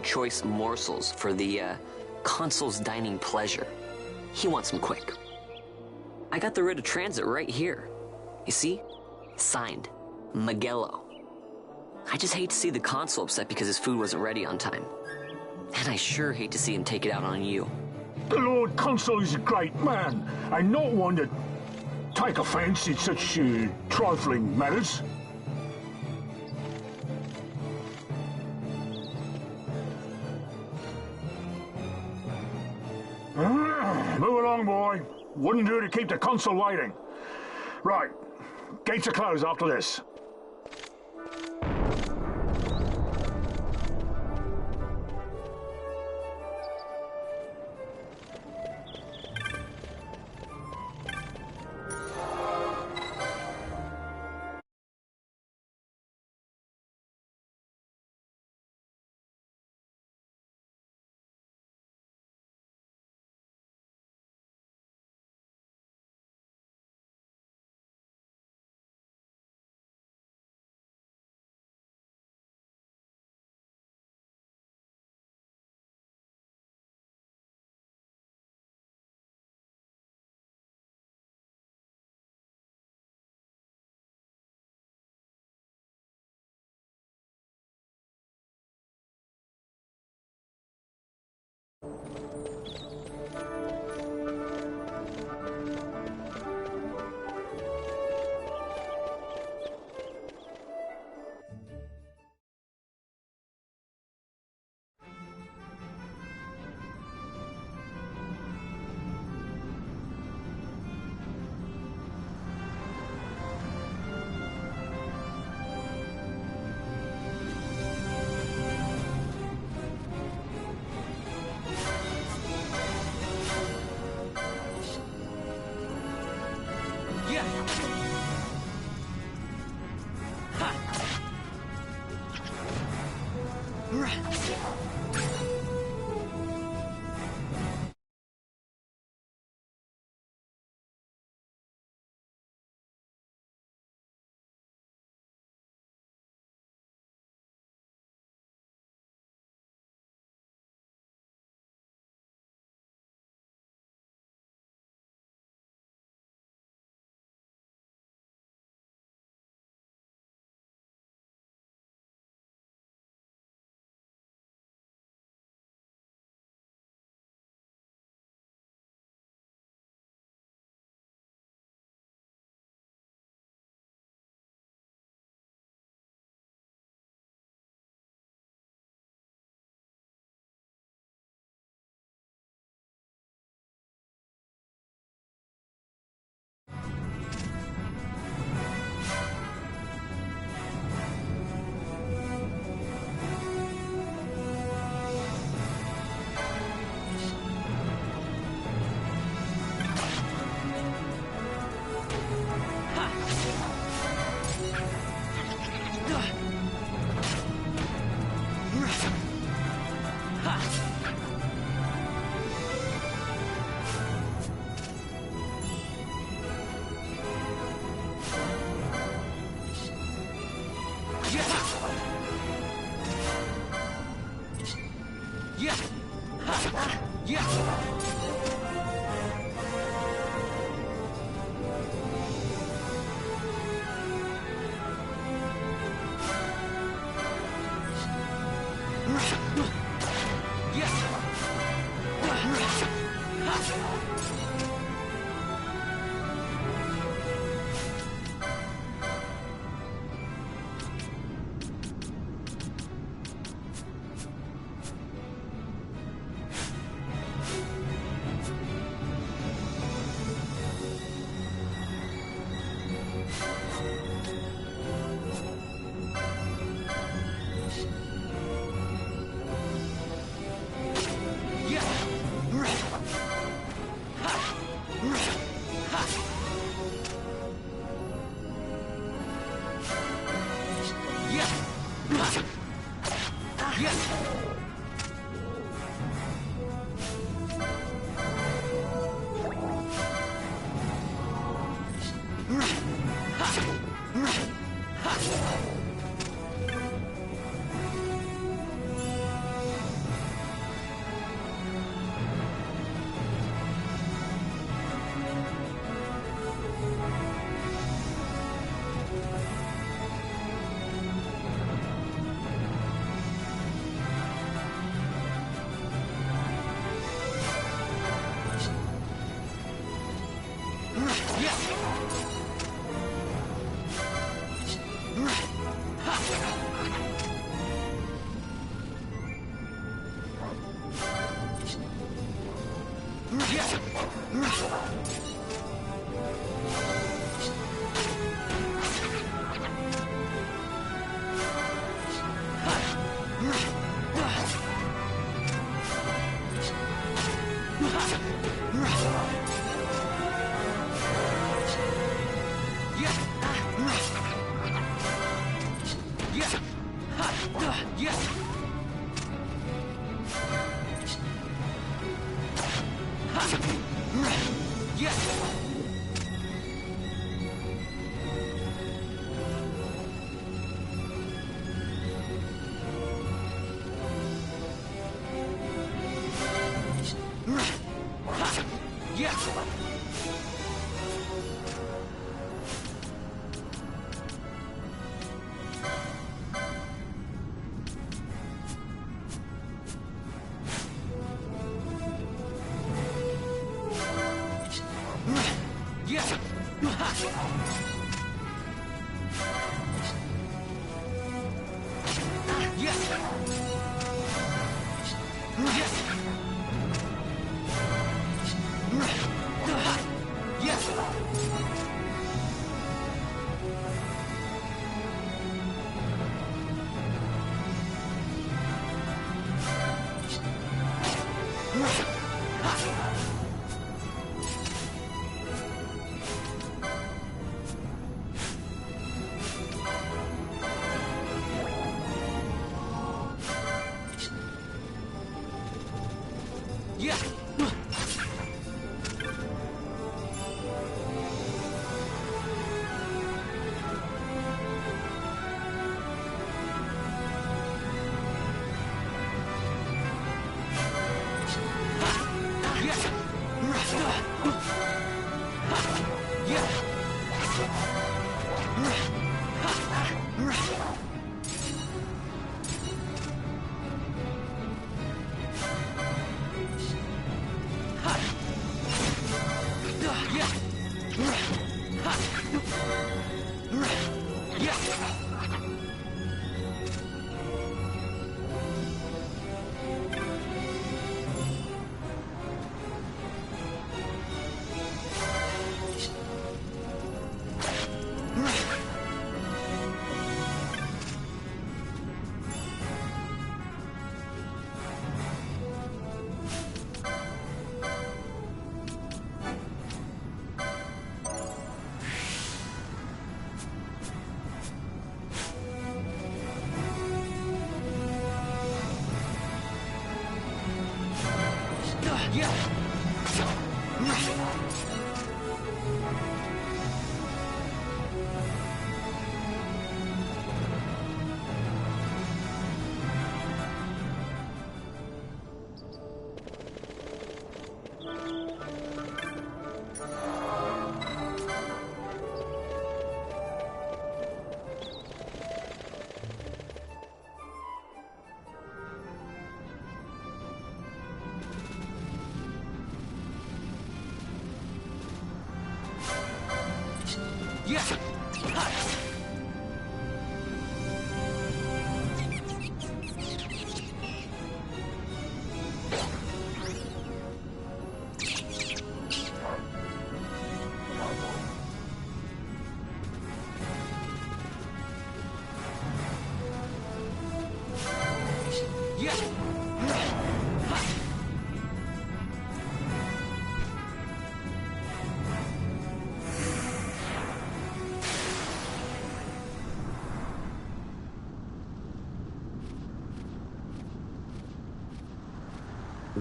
choice morsels for the consul's dining pleasure. He wants them quick. I got the writ of transit right here. You see? Signed, Magello. I just hate to see the consul upset because his food wasn't ready on time. And I sure hate to see him take it out on you. The Lord Consul is a great man, and not one to take offence in such trifling matters. Move along, boy. Wouldn't do to keep the Consul waiting. Right. Gates are closed after this.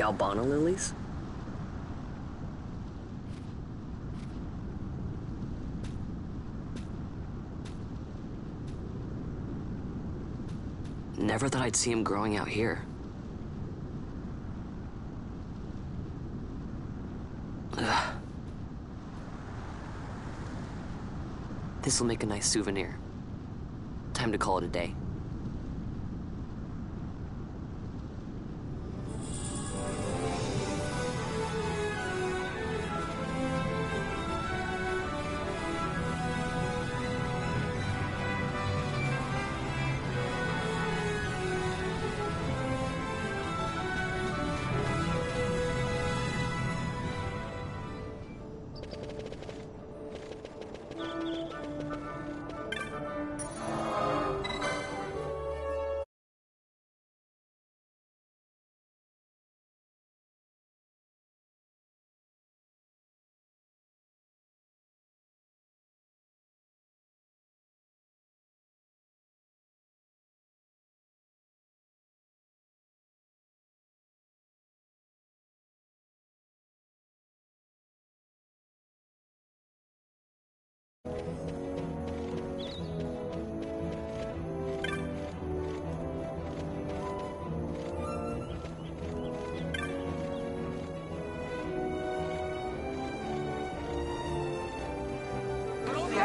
Galbana lilies? Never thought I'd see him growing out here. Ugh. This'll make a nice souvenir. Time to call it a day.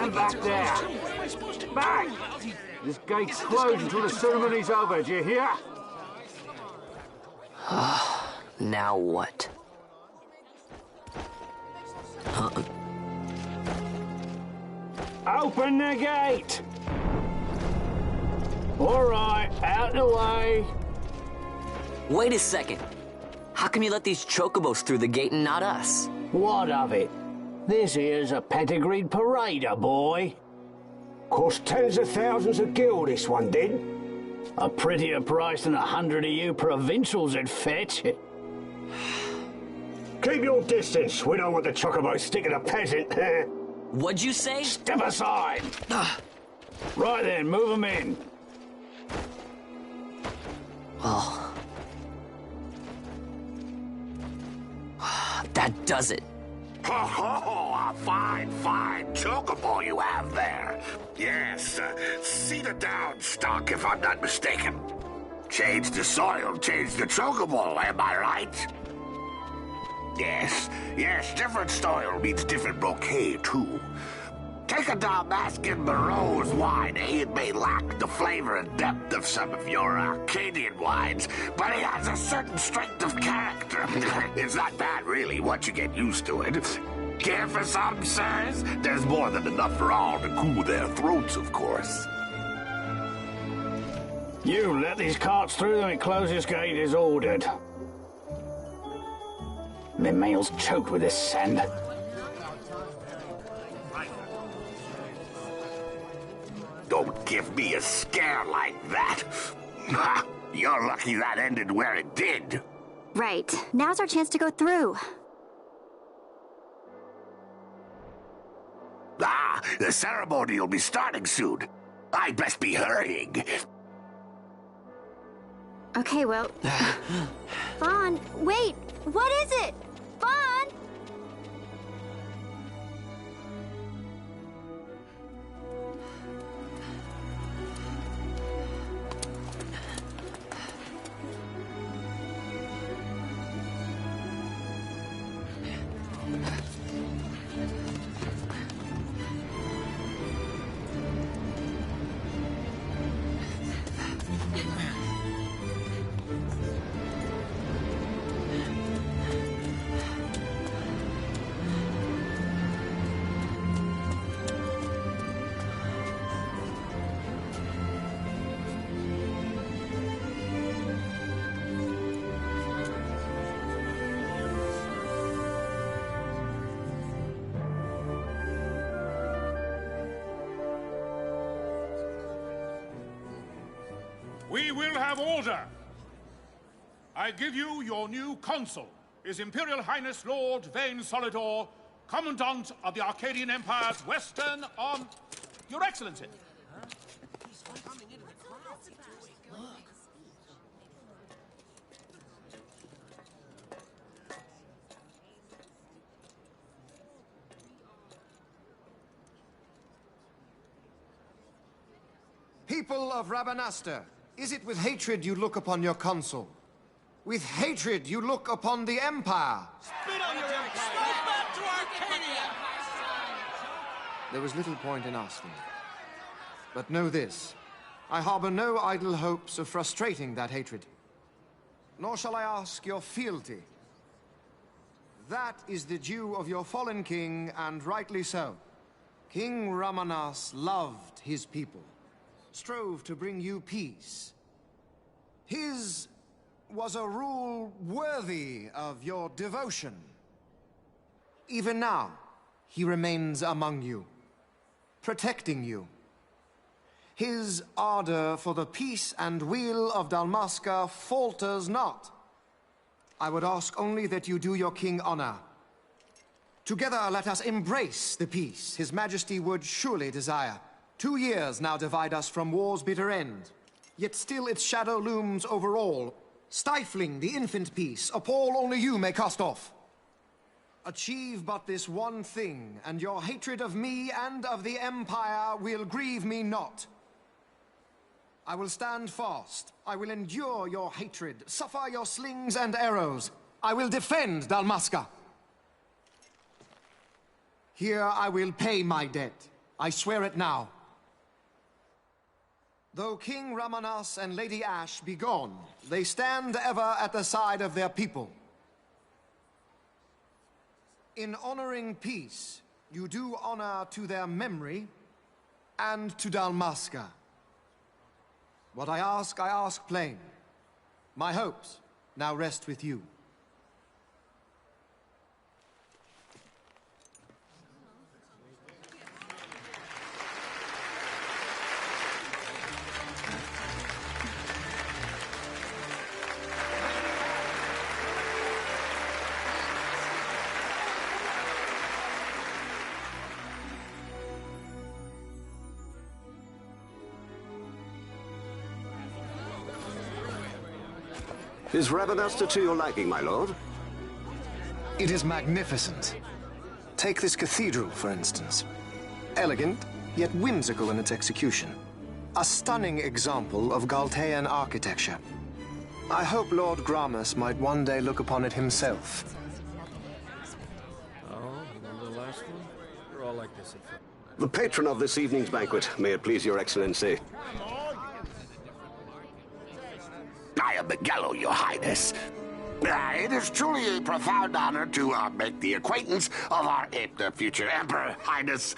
Stand back there. Back! This gate's closed until the ceremony's over, do you hear? Now what? Open the gate! All right, out the way. Wait a second. How come you let these chocobos through the gate and not us? What of it? This here's a pedigreed parader, boy. Cost tens of thousands of gil, this one did. A prettier price than 100 of you provincials would fetch. Keep your distance. We don't want the chocobo sticking a peasant. What'd you say? Step aside. Right then, move them in. Well, that does it. Oh, a fine chocobo you have there. Yes, cedar down stock if I'm not mistaken. Change the soil, change the chocobo, am I right? Yes, different soil means different bouquet, too. Take a Dalmascan Barreau's wine, It may lack the flavor and depth of some of your Arcadian wines, but it has a certain strength of character. It's not bad, really, once you get used to it. Care for some, sirs? There's more than enough for all to cool their throats, of course. You let these carts through and close this gate as ordered. My mail's choked with this sand. Don't give me a scare like that. You're lucky that ended where it did. Right. Now's our chance to go through. The ceremony will be starting soon. I'd best be hurrying. Okay, well... Vaughn, wait! What is it? Vaughn! We will have order. I give you your new consul, His Imperial Highness Lord Vane Solidor, Commandant of the Arcadian Empire's Western Arm... Your Excellency. People of Rabanastre, is it with hatred you look upon your consul? With hatred you look upon the Empire? Spit on your empire! Go back to Arcadia! There was little point in asking. But know this, I harbor no idle hopes of frustrating that hatred. Nor shall I ask your fealty. That is the due of your fallen king, and rightly so. King Ramanas loved his people, strove to bring you peace. His was a rule worthy of your devotion. Even now, he remains among you, protecting you. His ardor for the peace and weal of Dalmasca falters not. I would ask only that you do your king honor. Together let us embrace the peace His Majesty would surely desire. 2 years now divide us from war's bitter end, yet still its shadow looms over all, stifling the infant peace a pall only you may cast off. Achieve but this one thing, and your hatred of me and of the Empire will grieve me not. I will stand fast. I will endure your hatred, suffer your slings and arrows. I will defend Dalmasca. Here I will pay my debt. I swear it now. Though King Ramanas and Lady Ash be gone, they stand ever at the side of their people. In honoring peace, you do honor to their memory and to Dalmasca. What I ask plain. My hopes now rest with you. Is Rabanasta to your liking, my lord? It is magnificent. Take this cathedral, for instance. Elegant, yet whimsical in its execution. A stunning example of Galtean architecture. I hope Lord Gramus might one day look upon it himself. Oh, remember the last one? You're all like this at first. The patron of this evening's banquet, may it please your excellency. I am Miguelo, your highness. It is truly a profound honor to make the acquaintance of our future emperor, highness.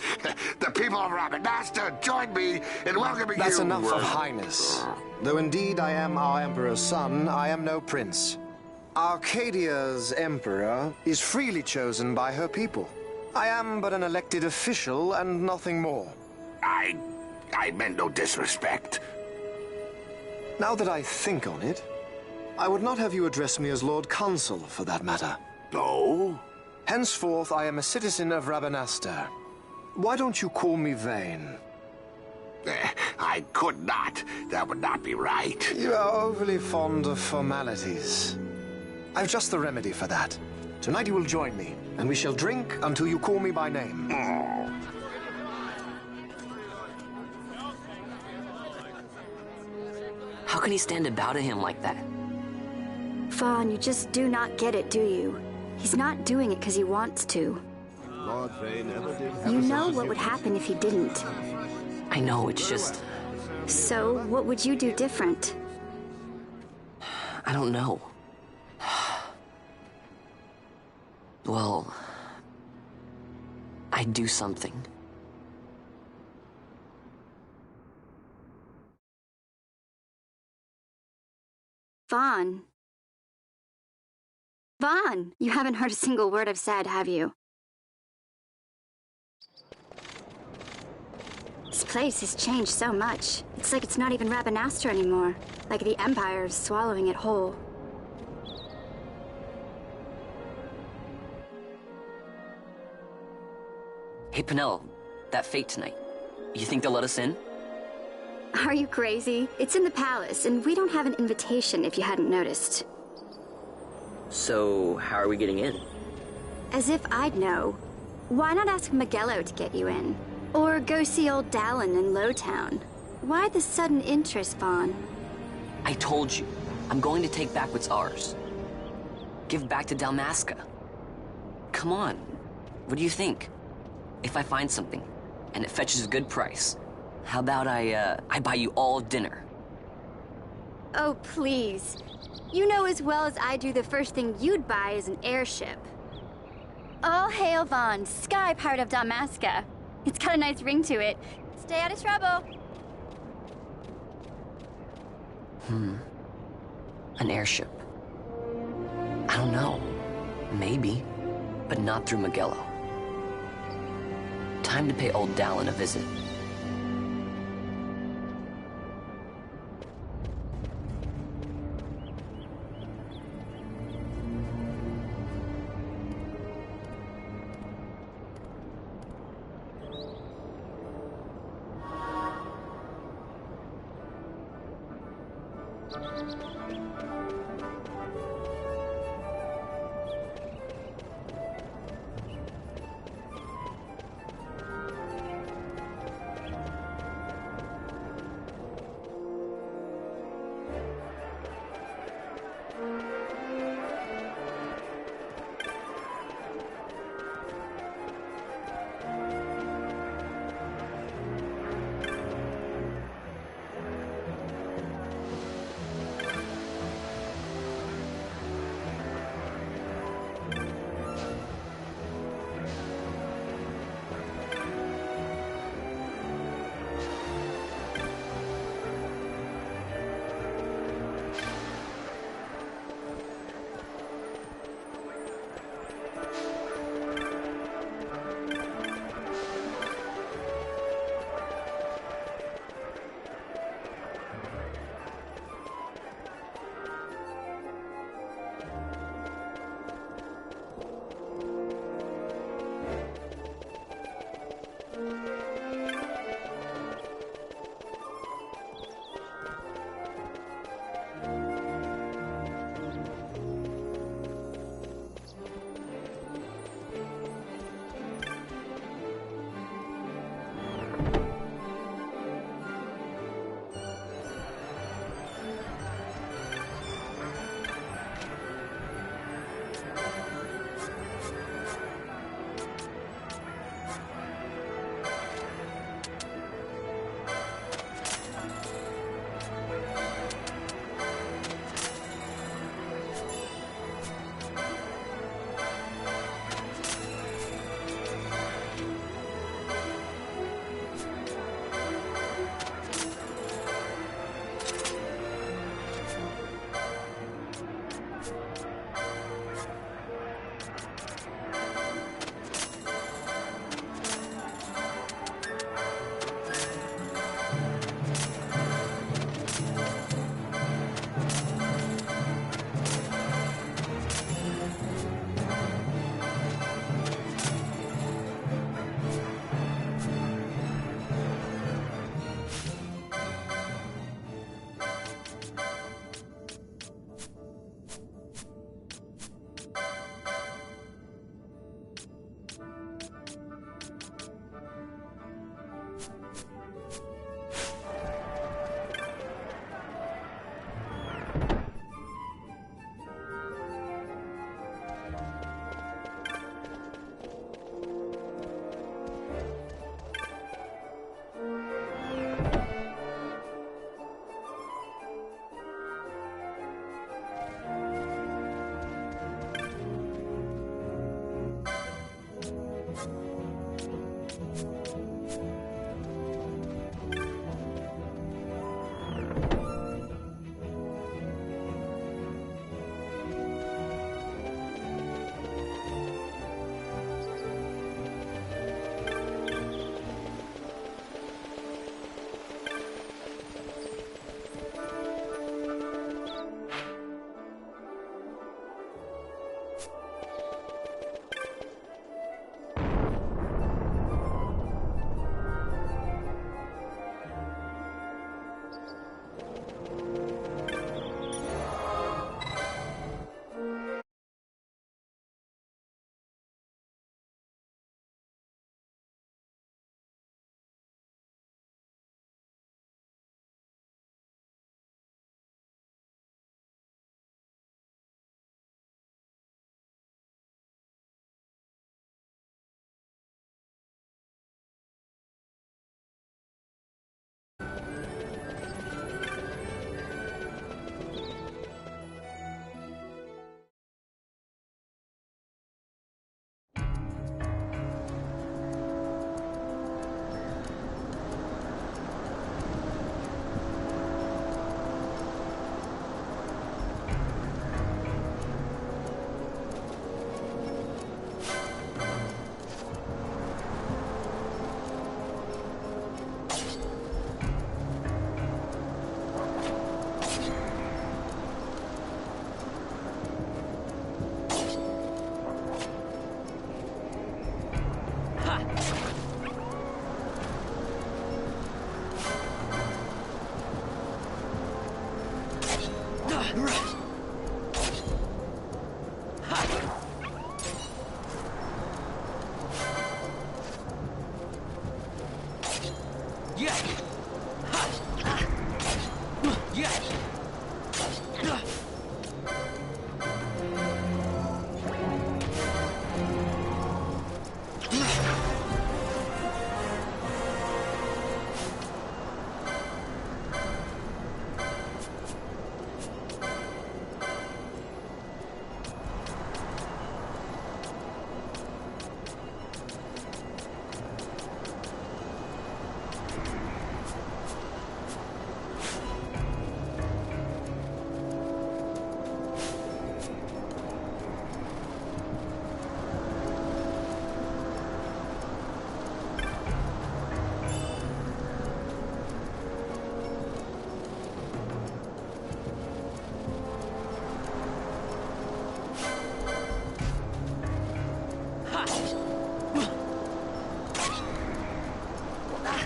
The people of Rabanasta join me in welcoming you. That's enough of highness. Though indeed I am our emperor's son, I am no prince. Arcadia's emperor is freely chosen by her people. I am but an elected official and nothing more. I meant no disrespect. Now that I think on it, I would not have you address me as Lord Consul, for that matter. No? Henceforth, I am a citizen of Rabanasta. Why don't you call me Vane? I could not. That would not be right. You are overly fond of formalities. I've just the remedy for that. Tonight you will join me, and we shall drink until you call me by name. Oh. How can he stand about to him like that? Fawn, you just do not get it, do you? He's not doing it because he wants to. Lord Vane never did. You know what would happen if he didn't. I know, it's just... So, what would you do different? I don't know. Well... I'd do something. Vaughn. Vaughn, you haven't heard a single word I've said, have you? This place has changed so much. It's like it's not even Rabanasta anymore. Like the Empire is swallowing it whole. Hey, Penel, that fete tonight. You think they'll let us in? Are you crazy? It's in the palace, and we don't have an invitation if you hadn't noticed. So, how are we getting in? As if I'd know. Why not ask Miguelo to get you in? Or go see old Dallin in Lowtown? Why the sudden interest, Vaughn? I told you, I'm going to take back what's ours. Give back to Dalmasca. Come on, what do you think? If I find something, and it fetches a good price, how about I buy you all dinner? Oh, please. You know as well as I do the first thing you'd buy is an airship. All hail Vaughn, sky part of Dalmasca. It's got a nice ring to it. Stay out of trouble. An airship. I don't know. Maybe, but not through Miguelo. Time to pay old Dallin a visit.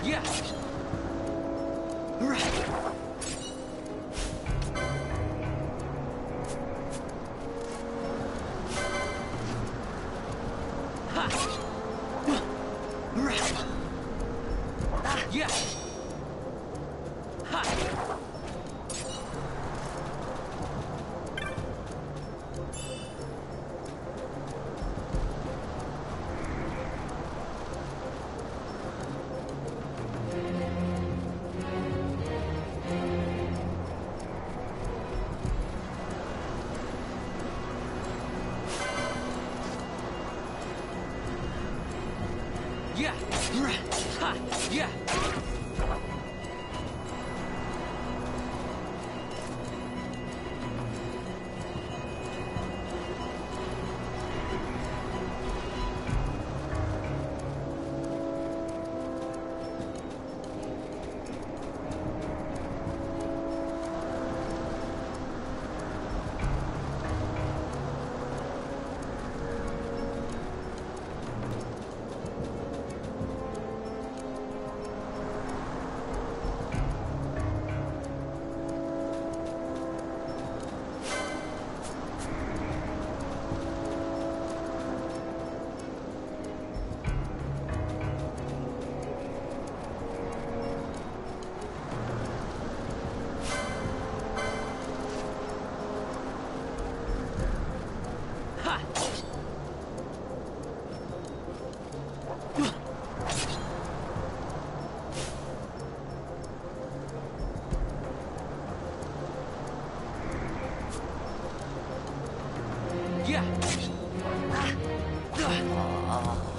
Yeah. Right. Yeah. Ha. Yeah. Ha. Yeah. Yeah.